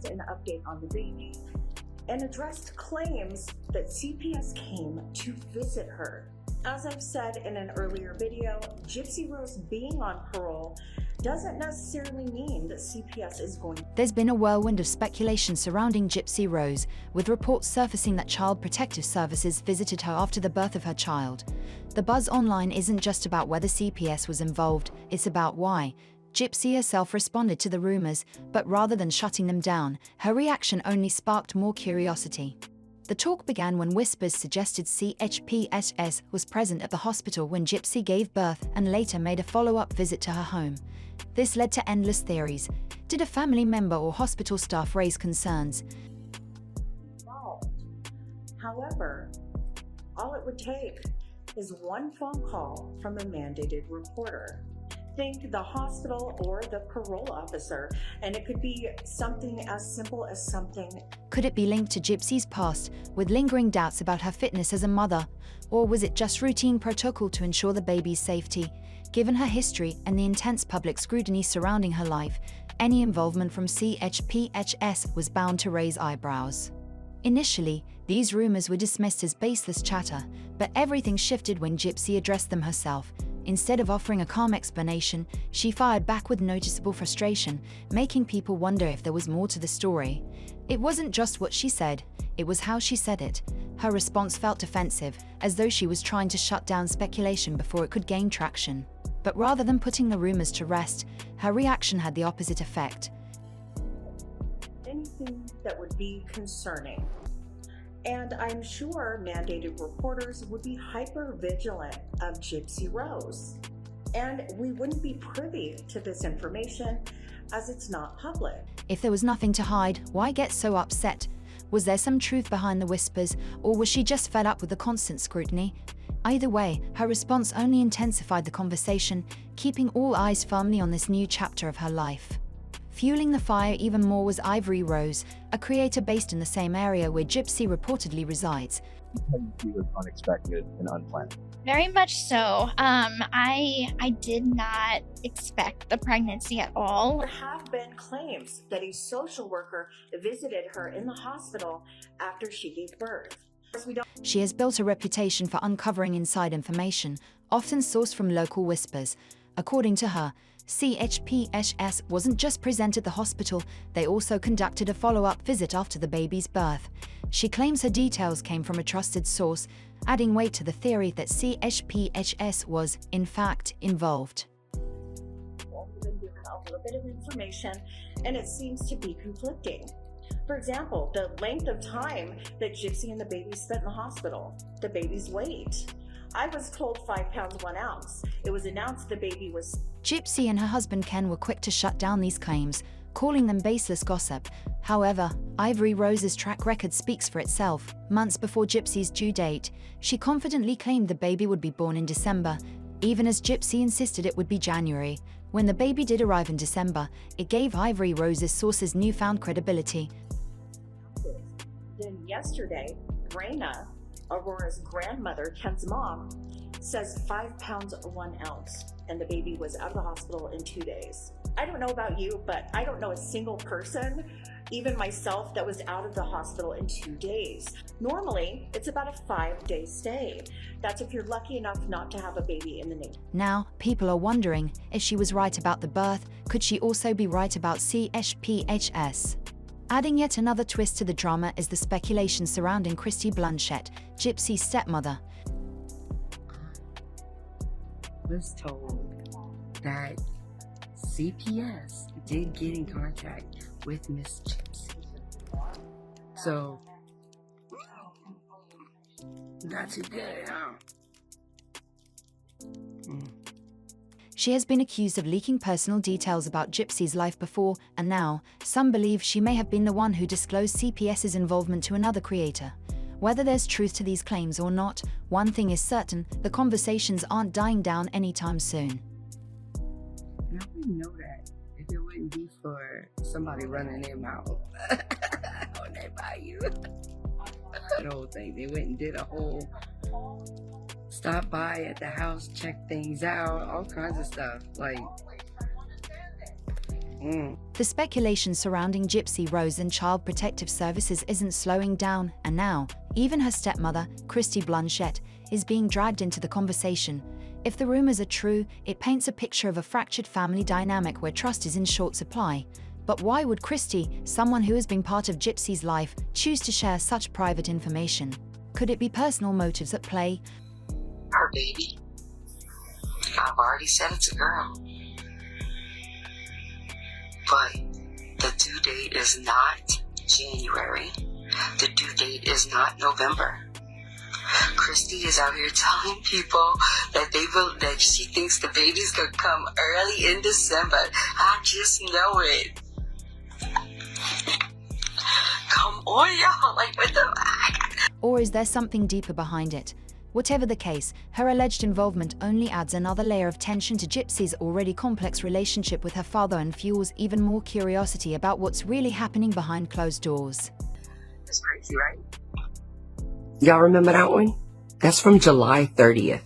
an update on the baby and addressed claims that CPS came to visit her. As I've said in an earlier video, Gypsy Rose being on parole doesn't necessarily mean that CPS is going. There's been a whirlwind of speculation surrounding Gypsy Rose, with reports surfacing that Child Protective Services visited her after the birth of her child. The buzz online isn't just about whether CPS was involved, it's about why. Gypsy herself responded to the rumors, but rather than shutting them down, her reaction only sparked more curiosity. The talk began when whispers suggested CPS was present at the hospital when Gypsy gave birth and later made a follow-up visit to her home. This led to endless theories. Did a family member or hospital staff raise concerns? However, all it would take is one phone call from a mandated reporter. Think the hospital or the parole officer, and it could be something as simple as something. Could it be linked to Gypsy's past, with lingering doubts about her fitness as a mother? Or was it just routine protocol to ensure the baby's safety? Given her history and the intense public scrutiny surrounding her life, any involvement from CPS was bound to raise eyebrows. Initially, these rumors were dismissed as baseless chatter, but everything shifted when Gypsy addressed them herself. Instead of offering a calm explanation, she fired back with noticeable frustration, making people wonder if there was more to the story. It wasn't just what she said, it was how she said it. Her response felt defensive, as though she was trying to shut down speculation before it could gain traction. But rather than putting the rumors to rest, her reaction had the opposite effect. Anything that would be concerning. And I'm sure mandated reporters would be hyper-vigilant of Gypsy Rose. And we wouldn't be privy to this information as it's not public. If there was nothing to hide, why get so upset? Was there some truth behind the whispers, or was she just fed up with the constant scrutiny? Either way, her response only intensified the conversation, keeping all eyes firmly on this new chapter of her life. Fueling the fire even more was Ivory Rose, a creator based in the same area where Gypsy reportedly resides. Pregnancy was unexpected and unplanned. Very much so. I did not expect the pregnancy at all. There have been claims that a social worker visited her in the hospital after she gave birth. She has built a reputation for uncovering inside information, often sourced from local whispers. According to her, CPS wasn't just present at the hospital, they also conducted a follow-up visit after the baby's birth. She claims her details came from a trusted source, adding weight to the theory that CPS was, in fact, involved. We've been given a little bit of information, and it seems to be conflicting. For example, the length of time that Gypsy and the baby spent in the hospital, the baby's weight. I was told 5 pounds 1 ounce. It was announced the baby was. Gypsy and her husband Ken were quick to shut down these claims, calling them baseless gossip. However, Ivory Rose's track record speaks for itself. Months before Gypsy's due date, she confidently claimed the baby would be born in December, even as Gypsy insisted it would be January. When the baby did arrive in December, it gave Ivory Rose's sources newfound credibility. Then yesterday, Raina, Aurora's grandmother, Ken's mom, says 5 pounds 1 ounce, and the baby was out of the hospital in 2 days. I don't know about you, but I don't know a single person, even myself, that was out of the hospital in 2 days. Normally, it's about a 5-day stay. That's if you're lucky enough not to have a baby in the NICU. Now, people are wondering, if she was right about the birth, could she also be right about CPS? Adding yet another twist to the drama is the speculation surrounding Christy Blanchard, Gypsy's stepmother. I was told that CPS did get in contact with Miss Gypsy. So, not today, huh? She has been accused of leaking personal details about Gypsy's life before, and now, some believe she may have been the one who disclosed CPS's involvement to another creator. Whether there's truth to these claims or not, one thing is certain, the conversations aren't dying down anytime soon. Now we know that if it wouldn't be for somebody running their mouth on that bayou, that whole thing, they went and did a whole stop by at the house, check things out, all kinds of stuff. Like, The speculation surrounding Gypsy Rose and Child Protective Services isn't slowing down, and now, even her stepmother, Christy Blanchard, is being dragged into the conversation. If the rumors are true, it paints a picture of a fractured family dynamic where trust is in short supply. But why would Christy, someone who has been part of Gypsy's life, choose to share such private information? Could it be personal motives at play? Her baby. I've already said it's a girl. But the due date is not January. The due date is not November. Christy is out here telling people that she thinks the baby's gonna come early in December. I just know it. Come on, y'all. Like, what the... Or is there something deeper behind it? Whatever the case, her alleged involvement only adds another layer of tension to Gypsy's already complex relationship with her father and fuels even more curiosity about what's really happening behind closed doors. It's crazy, right? Y'all remember that one? That's from July 30th.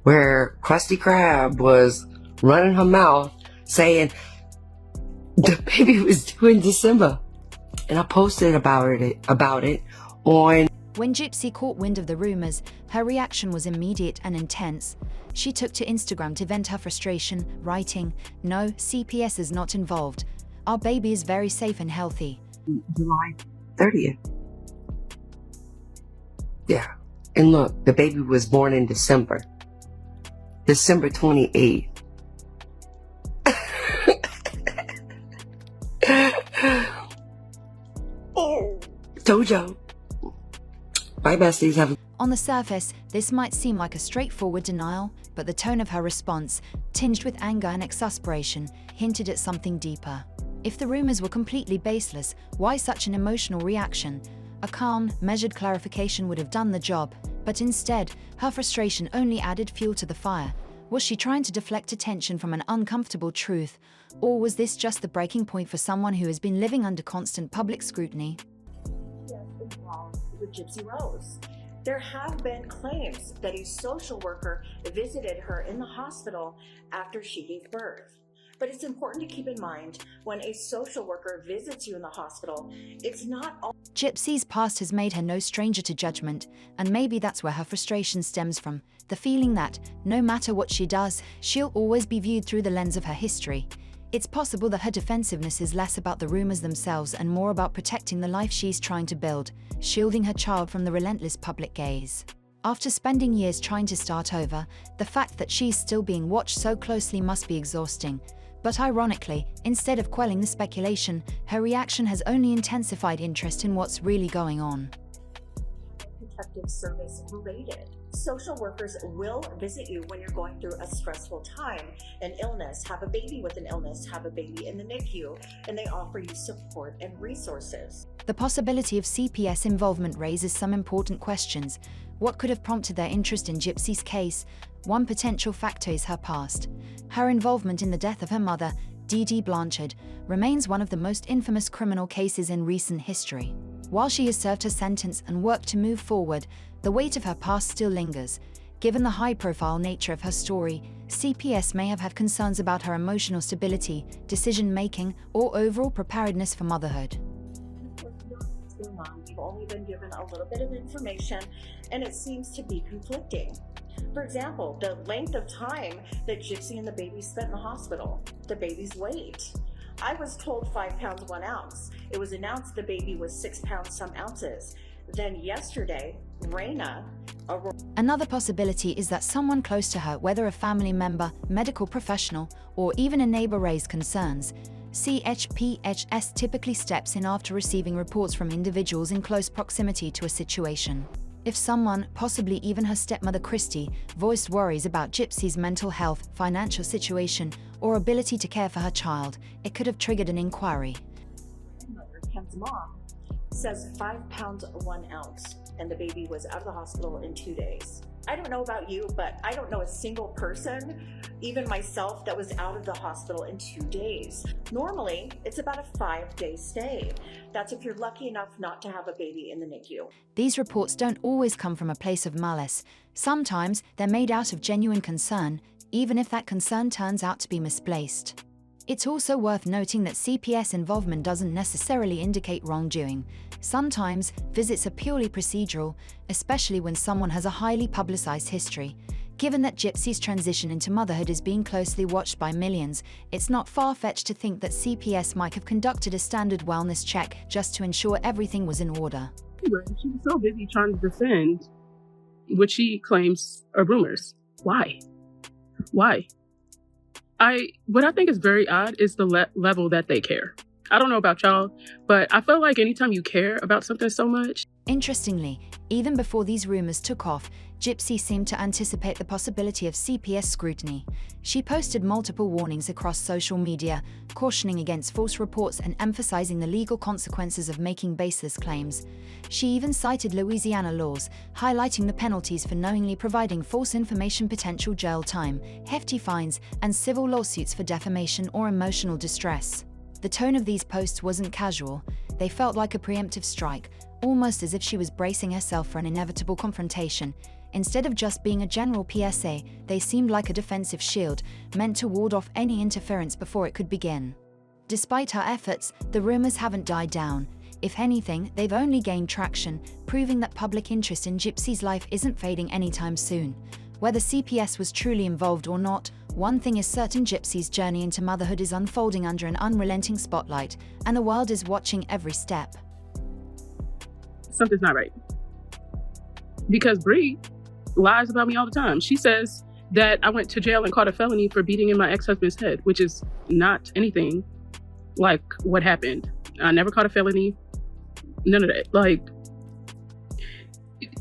Where Krusty Krab was running her mouth saying the baby was due in December. And I posted about it on... When Gypsy caught wind of the rumors, her reaction was immediate and intense. She took to Instagram to vent her frustration, writing, "No, CPS is not involved. Our baby is very safe and healthy." July 30th. Yeah. And look, the baby was born in December. December 28th. Oh, told y'all. My besties have... On the surface, this might seem like a straightforward denial, but the tone of her response, tinged with anger and exasperation, hinted at something deeper. If the rumors were completely baseless, why such an emotional reaction? A calm, measured clarification would have done the job, but instead, her frustration only added fuel to the fire. Was she trying to deflect attention from an uncomfortable truth, or was this just the breaking point for someone who has been living under constant public scrutiny? Involved with Gypsy Rose. There have been claims that a social worker visited her in the hospital after she gave birth. But it's important to keep in mind, when a social worker visits you in the hospital, it's not all... Gypsy's past has made her no stranger to judgment, and maybe that's where her frustration stems from, the feeling that, no matter what she does, she'll always be viewed through the lens of her history. It's possible that her defensiveness is less about the rumors themselves and more about protecting the life she's trying to build, shielding her child from the relentless public gaze. After spending years trying to start over, the fact that she's still being watched so closely must be exhausting. But ironically, instead of quelling the speculation, her reaction has only intensified interest in what's really going on. Protective Service rated. Social workers will visit you when you're going through a stressful time, an illness, have a baby with an illness, have a baby in the NICU, and they offer you support and resources. The possibility of CPS involvement raises some important questions. What could have prompted their interest in Gypsy's case? One potential factor is her past. Her involvement in the death of her mother, Dee Blanchard, remains one of the most infamous criminal cases in recent history. While she has served her sentence and worked to move forward, the weight of her past still lingers. Given the high-profile nature of her story, CPS may have had concerns about her emotional stability, decision-making, or overall preparedness for motherhood. We've only been given a little bit of information, and it seems to be conflicting. For example, the length of time that Gypsy and the baby spent in the hospital, the baby's weight. I was told 5 pounds 1 ounce. It was announced the baby was 6 pounds some ounces. Then yesterday, Raina... Another possibility is that someone close to her, whether a family member, medical professional, or even a neighbor, raised concerns. CPS typically steps in after receiving reports from individuals in close proximity to a situation. If someone, possibly even her stepmother Christy, voiced worries about Gypsy's mental health, financial situation, or ability to care for her child, it could have triggered an inquiry. Ken's mom says 5 pounds 1 ounce, and the baby was out of the hospital in 2 days. I don't know about you, but I don't know a single person, even myself, that was out of the hospital in 2 days. Normally, it's about a 5-day stay. That's if you're lucky enough not to have a baby in the NICU. These reports don't always come from a place of malice. Sometimes they're made out of genuine concern, even if that concern turns out to be misplaced. It's also worth noting that CPS involvement doesn't necessarily indicate wrongdoing. Sometimes, visits are purely procedural, especially when someone has a highly publicized history. Given that Gypsy's transition into motherhood is being closely watched by millions, it's not far-fetched to think that CPS might have conducted a standard wellness check just to ensure everything was in order. Anyway, she was so busy trying to defend what she claims are rumors. Why? What I think is very odd is the level that they care. I don't know about y'all, but I feel like anytime you care about something so much. Interestingly, even before these rumors took off, Gypsy seemed to anticipate the possibility of CPS scrutiny. She posted multiple warnings across social media, cautioning against false reports and emphasizing the legal consequences of making baseless claims. She even cited Louisiana laws, highlighting the penalties for knowingly providing false information: potential jail time, hefty fines, and civil lawsuits for defamation or emotional distress. The tone of these posts wasn't casual. They felt like a preemptive strike, almost as if she was bracing herself for an inevitable confrontation. Instead of just being a general PSA, they seemed like a defensive shield, meant to ward off any interference before it could begin. Despite her efforts, the rumors haven't died down. If anything, they've only gained traction, proving that public interest in Gypsy's life isn't fading anytime soon. Whether CPS was truly involved or not, one thing is certain: Gypsy's journey into motherhood is unfolding under an unrelenting spotlight, and the world is watching every step. Something's not right. Because Bree lies about me all the time. She says that I went to jail and caught a felony for beating in my ex-husband's head, which is not anything like what happened. I never caught a felony. None of that. Like,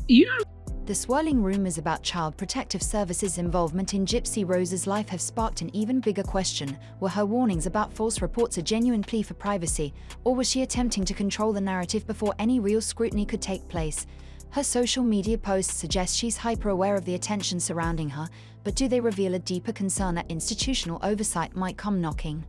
you know. The swirling rumors about Child Protective Services' involvement in Gypsy Rose's life have sparked an even bigger question. Were her warnings about false reports a genuine plea for privacy, or was she attempting to control the narrative before any real scrutiny could take place? Her social media posts suggest she's hyper-aware of the attention surrounding her, but do they reveal a deeper concern that institutional oversight might come knocking?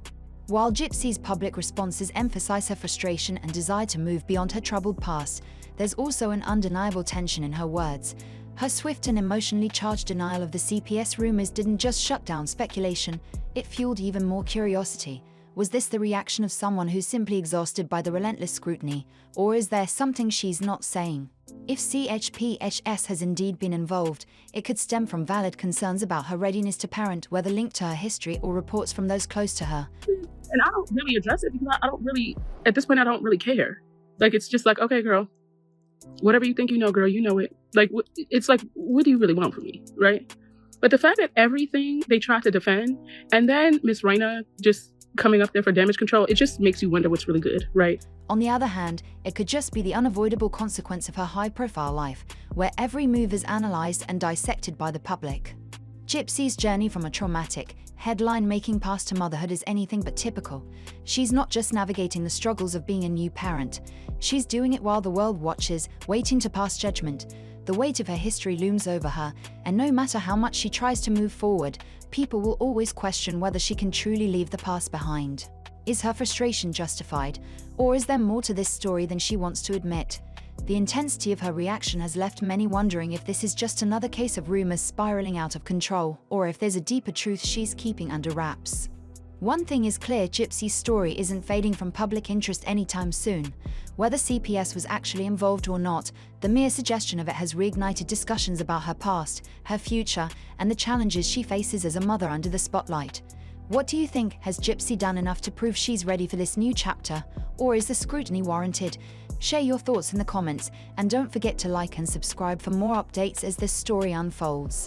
While Gypsy's public responses emphasize her frustration and desire to move beyond her troubled past, there's also an undeniable tension in her words. Her swift and emotionally charged denial of the CPS rumors didn't just shut down speculation, it fueled even more curiosity. Was this the reaction of someone who's simply exhausted by the relentless scrutiny, or is there something she's not saying? If CPS has indeed been involved, it could stem from valid concerns about her readiness to parent, whether linked to her history or reports from those close to her. And I don't really address it because I don't really, at this point, I don't really care. Like, it's just like, okay, girl, whatever you think you know, girl, you know it. Like, it's like, what do you really want from me, right? But the fact that everything they try to defend, and then Miss Raina just coming up there for damage control, it just makes you wonder what's really good, right? On the other hand, it could just be the unavoidable consequence of her high-profile life, where every move is analyzed and dissected by the public. Gypsy's journey from a traumatic, headline-making past to motherhood is anything but typical. She's not just navigating the struggles of being a new parent. She's doing it while the world watches, waiting to pass judgment. The weight of her history looms over her, and no matter how much she tries to move forward, people will always question whether she can truly leave the past behind. Is her frustration justified, or is there more to this story than she wants to admit? The intensity of her reaction has left many wondering if this is just another case of rumors spiraling out of control, or if there's a deeper truth she's keeping under wraps. One thing is clear: Gypsy's story isn't fading from public interest anytime soon. Whether CPS was actually involved or not, the mere suggestion of it has reignited discussions about her past, her future, and the challenges she faces as a mother under the spotlight. What do you think? Has Gypsy done enough to prove she's ready for this new chapter, or is the scrutiny warranted? Share your thoughts in the comments, and don't forget to like and subscribe for more updates as this story unfolds.